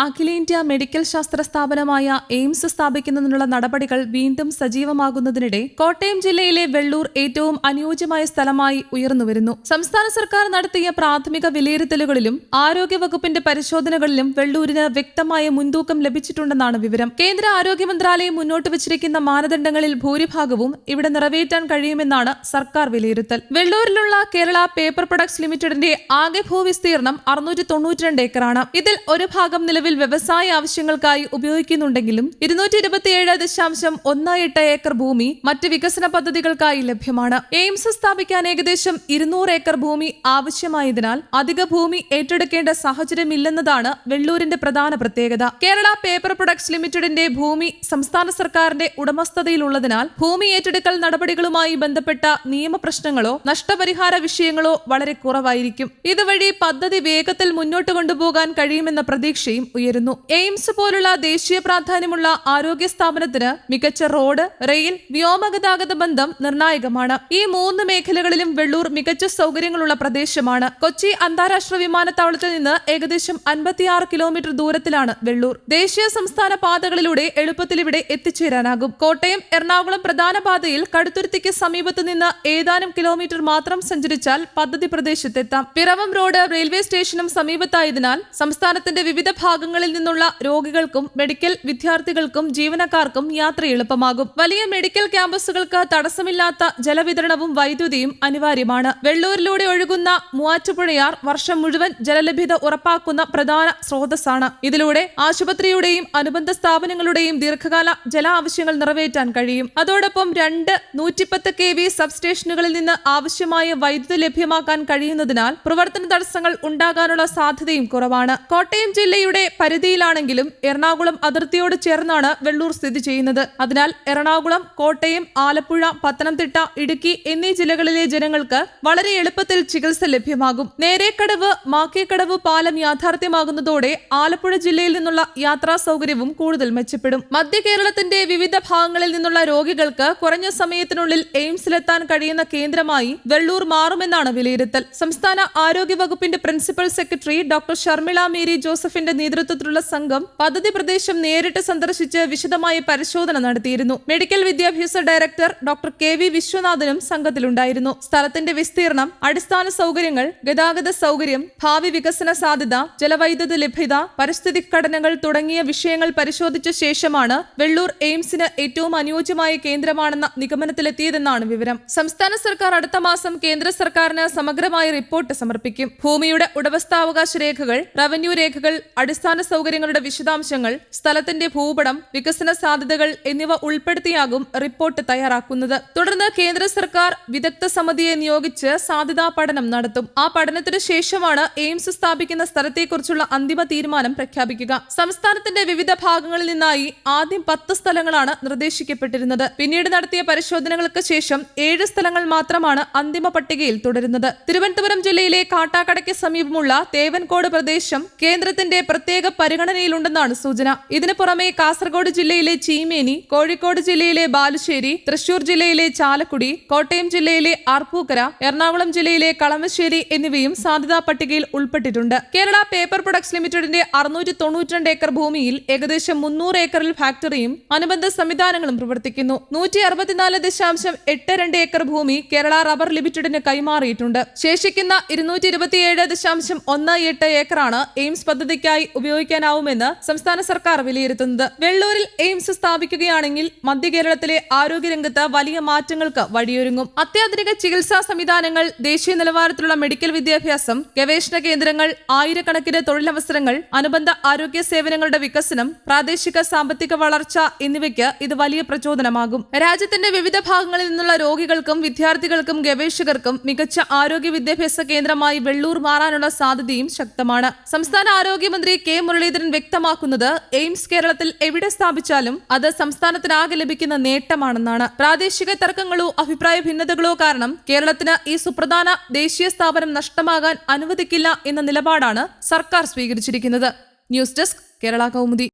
അഖിലേന്ത്യാ മെഡിക്കൽ ശാസ്ത്ര സ്ഥാപനമായ എയിംസ് സ്ഥാപിക്കുന്നതിനുള്ള നടപടികൾ വീണ്ടും സജീവമാകുന്നതിനിടെ കോട്ടയം ജില്ലയിലെ വെള്ളൂർ ഏറ്റവും അനുയോജ്യമായ സ്ഥലമായി ഉയർന്നുവരുന്നു. സംസ്ഥാന സർക്കാർ നടത്തിയ പ്രാഥമിക വിലയിരുത്തലുകളിലും ആരോഗ്യവകുപ്പിന്റെ പരിശോധനകളിലും വെള്ളൂരിന് വ്യക്തമായ മുൻതൂക്കം ലഭിച്ചിട്ടുണ്ടെന്നാണ് വിവരം. കേന്ദ്ര ആരോഗ്യ മന്ത്രാലയം മുന്നോട്ട് വച്ചിരിക്കുന്ന മാനദണ്ഡങ്ങളിൽ ഭൂരിഭാഗവും ഇവിടെ നിറവേറ്റാൻ കഴിയുമെന്നാണ് സർക്കാർ വിലയിരുത്തൽ. വെള്ളൂരിലുള്ള കേരള പേപ്പർ പ്രൊഡക്ട്സ് ലിമിറ്റഡിന്റെ ആകെ ഭൂവിസ്തീർണം 692 ഏക്കറാണ്. ഇതിൽ ഒരു ഭാഗം നിലവിൽ വ്യവസായ ആവശ്യങ്ങൾക്കായി ഉപയോഗിക്കുന്നുണ്ടെങ്കിലും 227.18 ഏക്കർ ഭൂമി മറ്റ് വികസന പദ്ധതികൾക്കായി ലഭ്യമാണ്. എയിംസ് സ്ഥാപിക്കാൻ ഏകദേശം 200 ഏക്കർ ഭൂമി ആവശ്യമായതിനാൽ അധിക ഭൂമി ഏറ്റെടുക്കേണ്ട സാഹചര്യമില്ലെന്നതാണ് വെള്ളൂരിന്റെ പ്രധാന പ്രത്യേകത. കേരള പേപ്പർ പ്രൊഡക്ട്സ് ലിമിറ്റഡിന്റെ ഭൂമി സംസ്ഥാന സർക്കാരിന്റെ ഉടമസ്ഥതയിലുള്ളതിനാൽ ഭൂമി ഏറ്റെടുക്കൽ നടപടികളുമായി ബന്ധപ്പെട്ട നിയമപ്രശ്നങ്ങളോ നഷ്ടപരിഹാര വിഷയങ്ങളോ വളരെ കുറവായിരിക്കും. ഇതുവഴി പദ്ധതി വേഗത്തിൽ മുന്നോട്ട് കൊണ്ടുപോകാൻ കഴിയുമെന്ന പ്രതീക്ഷയും ഉയരുന്നു. എയിംസ് പോലുള്ള ദേശീയ പ്രാധാന്യമുള്ള ആരോഗ്യ സ്ഥാപനത്തിന് മികച്ച റോഡ്, റെയിൽ, വ്യോമഗതാഗത ബന്ധം നിർണായകമാണ്. ഈ 3 മേഖലകളിലും വെള്ളൂർ മികച്ച സൗകര്യങ്ങളുള്ള പ്രദേശമാണ്. കൊച്ചി അന്താരാഷ്ട്ര വിമാനത്താവളത്തിൽ നിന്ന് ഏകദേശം 56 കിലോമീറ്റർ ദൂരത്തിലാണ് വെള്ളൂർ. ദേശീയ സംസ്ഥാന പാതകളിലൂടെ എളുപ്പത്തിൽ ഇവിടെ എത്തിച്ചേരാനാകും. കോട്ടയം എറണാകുളം പ്രധാന പാതയിൽ കടുത്തുരുത്തിക്ക് സമീപത്ത് നിന്ന് ഏതാനും കിലോമീറ്റർ മാത്രം സഞ്ചരിച്ചാൽ പദ്ധതി പ്രദേശത്തെത്താം. പിറവം റോഡ് റെയിൽവേ സ്റ്റേഷനും സമീപത്തായതിനാൽ സംസ്ഥാനത്തിന്റെ വിവിധ ഭാഗങ്ങളിൽ നിന്നുള്ള രോഗികൾക്കും മെഡിക്കൽ വിദ്യാർത്ഥികൾക്കും ജീവനക്കാർക്കും യാത്ര എളുപ്പമാകും. വലിയ മെഡിക്കൽ ക്യാമ്പസുകൾക്ക് തടസ്സമില്ലാത്ത ജലവിതരണവും വൈദ്യുതിയും അനിവാര്യമാണ്. വെള്ളൂരിലൂടെ ഒഴുകുന്ന മൂവാറ്റുപുഴയാർ വർഷം മുഴുവൻ ജലലഭ്യത ഉറപ്പാക്കുന്ന പ്രധാന സ്രോതസ്സാണ്. ഇതിലൂടെ ആശുപത്രിയുടെയും അനുബന്ധ സ്ഥാപനങ്ങളുടെയും ദീർഘകാല ജല ആവശ്യങ്ങൾ നിറവേറ്റാൻ കഴിയും. അതോടൊപ്പം 2 110 kV സബ്സ്റ്റേഷനുകളിൽ നിന്ന് ആവശ്യമായ വൈദ്യുതി ലഭ്യമാക്കാൻ കഴിയുന്നതിനാൽ പ്രവർത്തന തടസ്സങ്ങൾ ഉണ്ടാകാനുള്ള സാധ്യതയും കുറവാണ്. കോട്ടയം ജില്ലയുടെ പരിധിയിലാണെങ്കിലും എറണാകുളം അതിർത്തിയോട് ചേർന്നാണ് വെള്ളൂർ സ്ഥിതി ചെയ്യുന്നത്. അതിനാൽ എറണാകുളം, കോട്ടയം, ആലപ്പുഴ, പത്തനംതിട്ട, ഇടുക്കി എന്നീ ജില്ലകളിലെ ജനങ്ങൾക്ക് വളരെ എളുപ്പത്തിൽ ചികിത്സ ലഭ്യമാകും. നേരേക്കടവ് മാക്കേക്കടവ് പാലം യാഥാർത്ഥ്യമാകുന്നതോടെ ആലപ്പുഴ ജില്ലയിൽ നിന്നുള്ള യാത്രാ സൗകര്യവും കൂടുതൽ മെച്ചപ്പെടും. മധ്യ കേരളത്തിന്റെ വിവിധ ഭാഗങ്ങളിൽ നിന്നുള്ള രോഗികൾക്ക് കുറഞ്ഞ സമയത്തിനുള്ളിൽ എയിംസിലെത്താൻ കഴിയുന്ന കേന്ദ്രമായി വെള്ളൂർ മാറുമെന്നാണ് വിലയിരുത്തൽ. സംസ്ഥാന ആരോഗ്യ വകുപ്പിന്റെ principal secretary doctor Sharmila Mary ജോസഫിന്റെ നേതൃത്വത്തിലുള്ള സംഘം പദ്ധതി പ്രദേശം നേരിട്ട് സന്ദർശിച്ച് വിശദമായ പരിശോധന നടത്തിയിരുന്നു. മെഡിക്കൽ വിദ്യാഭ്യാസ ഡയറക്ടർ ഡോക്ടർ KV വിശ്വനാഥനും സംഘത്തിലുണ്ടായിരുന്നു. സ്ഥലത്തിന്റെ വിസ്തീർണം, അടിസ്ഥാന സൗകര്യങ്ങൾ, ഗതാഗത സൗകര്യം, ഭാവി വികസന സാധ്യത, ജലവൈദ്യുത ലഭ്യത, പരിസ്ഥിതി ഘടനകൾ തുടങ്ങിയ വിഷയങ്ങൾ പരിശോധിച്ച ശേഷമാണ് വെള്ളൂർ എയിംസിന് ഏറ്റവും അനുയോജ്യമായ കേന്ദ്രമാണെന്ന നിഗമനത്തിലെത്തിയതെന്നാണ് വിവരം. സംസ്ഥാന സർക്കാർ അടുത്ത മാസം കേന്ദ്ര സർക്കാരിന് സമഗ്രമായ റിപ്പോർട്ട് സമർപ്പിക്കും. ഭൂമിയുടെ ഉടമസ്ഥാവകാശ രേഖകൾ, റവന്യൂ രേഖകൾ, അടിസ്ഥാന സൗകര്യങ്ങളുടെ വിശദാംശങ്ങൾ, സ്ഥലത്തിന്റെ ഭൂപടം, വികസന സാധ്യതകൾ എന്നിവ ഉൾപ്പെടുത്തിയാകും റിപ്പോർട്ട് തയ്യാറാക്കുന്നത്. തുടർന്ന് കേന്ദ്ര സർക്കാർ വിദഗ്ധ സമിതിയെ നിയോഗിച്ച് സാധ്യതാ പഠനം നടത്തും. ആ പഠനത്തിനു ശേഷമാണ് എയിംസ് സ്ഥാപിക്കുന്ന സ്ഥലത്തെക്കുറിച്ചുള്ള അന്തിമ തീരുമാനം പ്രഖ്യാപിക്കുക. സംസ്ഥാനത്തിന്റെ വിവിധ ഭാഗങ്ങളിൽ നിന്നായി ആദ്യം 10 സ്ഥലങ്ങളാണ് നിർദ്ദേശിക്കപ്പെട്ടിരുന്നത്. പിന്നീട് നടത്തിയ പരിശോധനകൾക്ക് ശേഷം 7 സ്ഥലങ്ങൾ മാത്രമാണ് അന്തിമ പട്ടികയിൽ തുടരുന്നത്. തിരുവനന്തപുരം ജില്ലയിലെ കാട്ടാക്കടയ്ക്ക് സമീപമുള്ള തേവൻകോട് പ്രദേശം കേന്ദ്രത്തിന്റെ പ്രത്യേക പരിഗണനയിലുണ്ടെന്നാണ് സൂചന. ഇതിനു പുറമെ കാസർഗോഡ് ജില്ലയിലെ ചീമേനി, കോഴിക്കോട് ജില്ലയിലെ ബാലുശ്ശേരി, തൃശൂർ ജില്ലയിലെ ചാലക്കുടി, കോട്ടയം ജില്ലയിലെ ആർപ്പൂക്കര, എറണാകുളം ജില്ലയിലെ കളമശ്ശേരി എന്നിവയും സാധ്യതാ പട്ടികയിൽ ഉൾപ്പെട്ടിട്ടുണ്ട്. കേരള പേപ്പർ പ്രൊഡക്ട്സ് ലിമിറ്റഡിന്റെ 692 ഏക്കർ ഭൂമിയിൽ ഏകദേശം 300 ഏക്കറിൽ ഫാക്ടറിയും അനുബന്ധ സംവിധാനങ്ങളും പ്രവർത്തിക്കുന്നു. 164.82 ഏക്കർ ഭൂമി കേരള റബ്ബർ ലിമിറ്റഡിന് കൈമാറിയിട്ടുണ്ട്. ശേഷിക്കുന്ന 227.18 ഏക്കറാണ് എയിംസ് പദ്ധതിക്കായി ഉപയോഗിക്കാനാവുമെന്ന് സംസ്ഥാന സർക്കാർ വിലയിരുത്തുന്നത്. വെള്ളൂരിൽ എയിംസ് സ്ഥാപിക്കുകയാണെങ്കിൽ മധ്യ കേരളത്തിലെ ആരോഗ്യരംഗത്ത് വലിയ മാറ്റങ്ങൾക്ക് വഴിയൊരുങ്ങും. അത്യാധുനിക ചികിത്സാ സംവിധാനങ്ങൾ, ദേശീയ നിലവാരത്തിലുള്ള മെഡിക്കൽ വിദ്യാഭ്യാസം, ഗവേഷണ കേന്ദ്രങ്ങൾ, ആയിരക്കണക്കിന് തൊഴിലവസരങ്ങൾ, അനുബന്ധ ആരോഗ്യ സേവനങ്ങളുടെ വികസനം, പ്രാദേശിക സാമ്പത്തിക വളർച്ച എന്നിവയ്ക്ക് ഇത് വലിയ പ്രചോദനമാകും. രാജ്യത്തിന്റെ വിവിധ ഭാഗങ്ങളിൽ നിന്നുള്ള രോഗികൾക്കും വിദ്യാർത്ഥികൾക്കും ഗവേഷകർക്കും മികച്ച ആരോഗ്യ വിദ്യാഭ്യാസ കേന്ദ്രമായി വെള്ളൂർ മാറാനുള്ള സാധ്യതയും ശക്തമാണ്. സംസ്ഥാന ആരോഗ്യമന്ത്രി കെ മുരളീധരൻ വ്യക്തമാക്കുന്നത് എയിംസ് കേരളത്തിൽ എവിടെ സ്ഥാപിച്ചാലും അത് സംസ്ഥാനത്തിനാകെ ലഭിക്കുന്ന നേട്ടമാണെന്നാണ്. പ്രാദേശിക തർക്കങ്ങളോ അഭിപ്രായ ഭിന്നതകളോ കാരണം കേരളത്തിന് ഈ സുപ്രധാന ദേശീയ സ്ഥാപനം നഷ്ടമാകാൻ അനുവദിക്കില്ല എന്ന നിലപാടാണ് സർക്കാർ സ്വീകരിച്ചിരിക്കുന്നത്. News desk, Kerala Kaumudi.